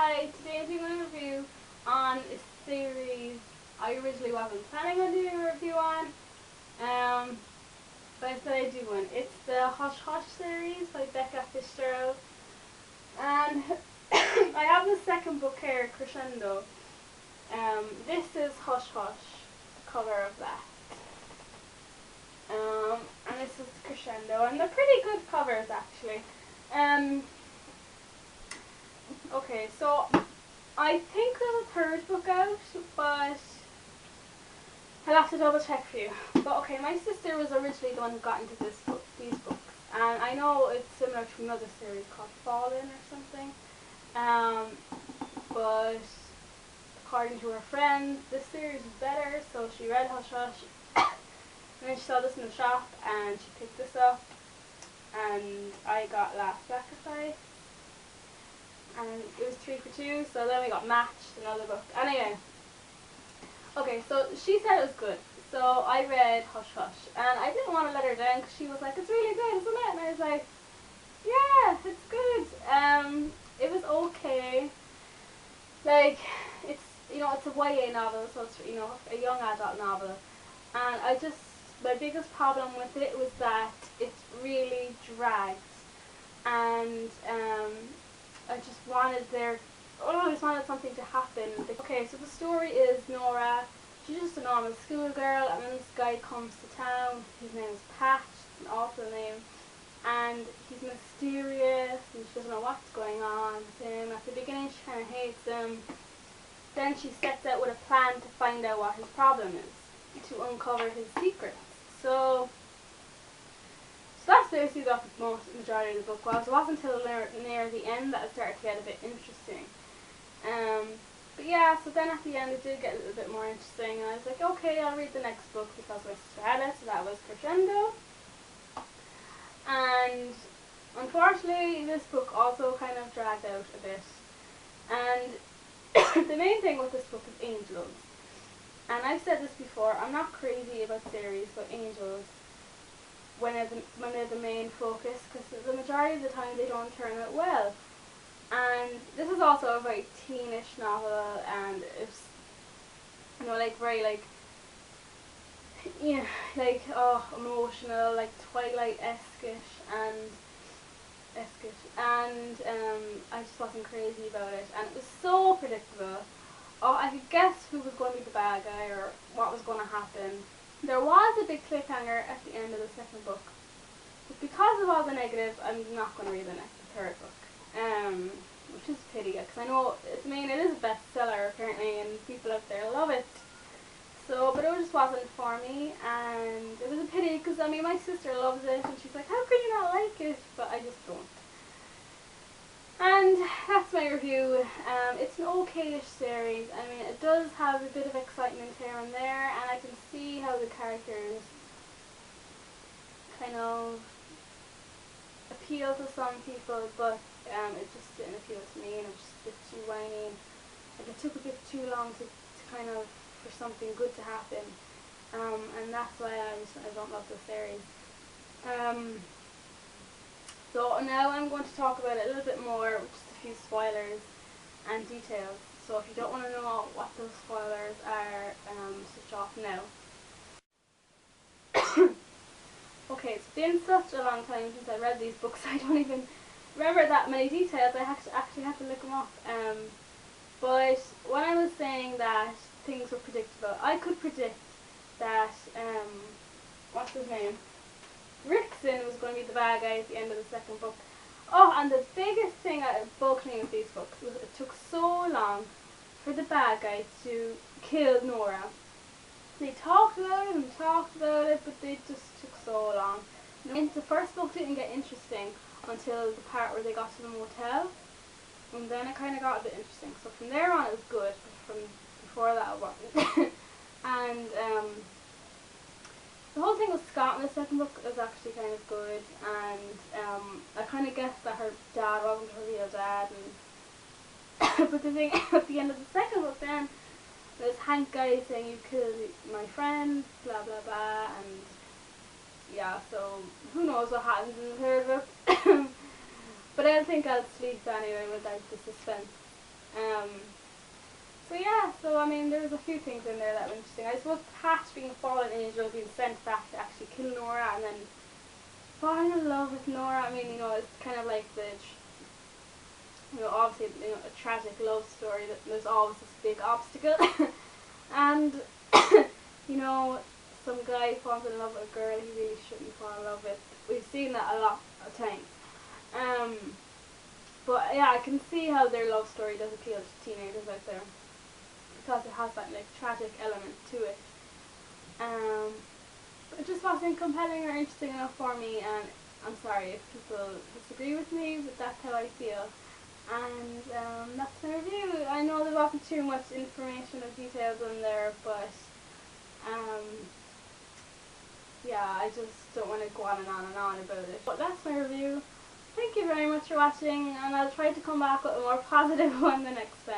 Hi, today I'm doing a review on a series I originally wasn't planning on doing a review on, but I said I'd do one. It's the Hush Hush series by Becca Fitzpatrick, and I have the second book here, Crescendo. This is Hush Hush, the cover of that, and this is Crescendo, and they're pretty good covers actually. Okay, so I think there's a third book out, but I'll have to double check for you. But okay, my sister was originally the one who got into these books, and I know it's similar to another series called Fallen or something. But according to her friend, this series is better, so she read Hush Hush, and then she saw this in the shop, and she picked this up, and I got Last Sacrifice. And it was 3 for 2, so then we got Matched, another book. Anyway, okay, so she said it was good, so I read Hush Hush, and I didn't want to let her down because she was like, it's really good, isn't it? And I was like, yeah, it's good. It was okay. Like, it's, it's a YA novel, so it's, a young adult novel, and my biggest problem with it was that it really dragged, and I just wanted something to happen. Okay, so the story is Nora. She's just a normal schoolgirl, and then this guy comes to town. His name is Pat, an awful name, and he's mysterious, and she doesn't know what's going on with him. At the beginning, she kind of hates him. Then she sets out with a plan to find out what his problem is, to uncover his secrets. So that's basically what the majority of the book was. It wasn't until near the end that it started to get a bit interesting. But yeah, so then at the end it did get a little bit more interesting, and I was like, okay, I'll read the next book because my sister had it, so that was Crescendo. And unfortunately, this book also kind of dragged out a bit. And the main thing with this book is angels. And I've said this before, I'm not crazy about series about angels when they're the main focus, because the majority of the time they don't turn out well. And this is also a very teenish novel, and it's very emotional, like Twilight-esque-ish, and I just wasn't crazy about it, and it was so predictable. I could guess who was going to be the bad guy or what was going to happen. There was a big cliffhanger at the end of the second book, but because of all the negatives, I'm not going to read the third book, which is a pity, because I know it is a bestseller apparently, and people out there love it. So, but it just wasn't for me, and it was a pity because my sister loves it, and she's like, how can you not like it? But I just don't. And that's my review. It's an okayish series. It does have a bit of excitement here and there, and I can see how the characters kind of appeal to some people, but it just didn't appeal to me, and it was just a bit too whiny. Like, it took a bit too long to kind of, for something good to happen, and that's why I don't love the series. So now I'm going to talk about it a little bit more, with just a few spoilers and details. So if you don't want to know what those spoilers are, switch off now. Okay, it's been such a long time since I read these books, I don't even remember that many details. I actually had to look them up. But when I was saying that things were predictable, I could predict that, what's his name? Rickson was going to be the bad guy at the end of the second book. Oh, and the biggest thing that bugged me with these books was it took so long for the bad guy to kill Nora. They talked about it, but they just took so long. And the first book didn't get interesting until the part where they got to the motel, and then it kind of got a bit interesting. So from there on it was good, but from before that it wasn't. And the whole thing with Scott in the second book is actually kind of good, and I kind of guessed that her dad wasn't her real dad, and but the thing at the end of the second book then, there's Hank guy saying you killed my friend, blah blah blah, and yeah, so who knows what happens in the third book. But I think I'll sleep anyway without the suspense. Um, so yeah, so I mean, there was a few things in there that were interesting. I suppose Pat being a fallen angel, being sent back to actually kill Nora, and then falling in love with Nora. I mean, it's kind of like obviously, a tragic love story, that there's always this big obstacle. And, you know, some guy falls in love with a girl he really shouldn't fall in love with. We've seen that a lot of times. But yeah, I can see how their love story does appeal to teenagers out there, because it has that like tragic element to it. But it just wasn't compelling or interesting enough for me, and I'm sorry if people disagree with me, but that's how I feel. And that's my review. I know there wasn't too much information or details in there, but um, yeah, I just don't want to go on and on about it. But that's my review. Thank you very much for watching, and I'll try to come back with a more positive one the next time.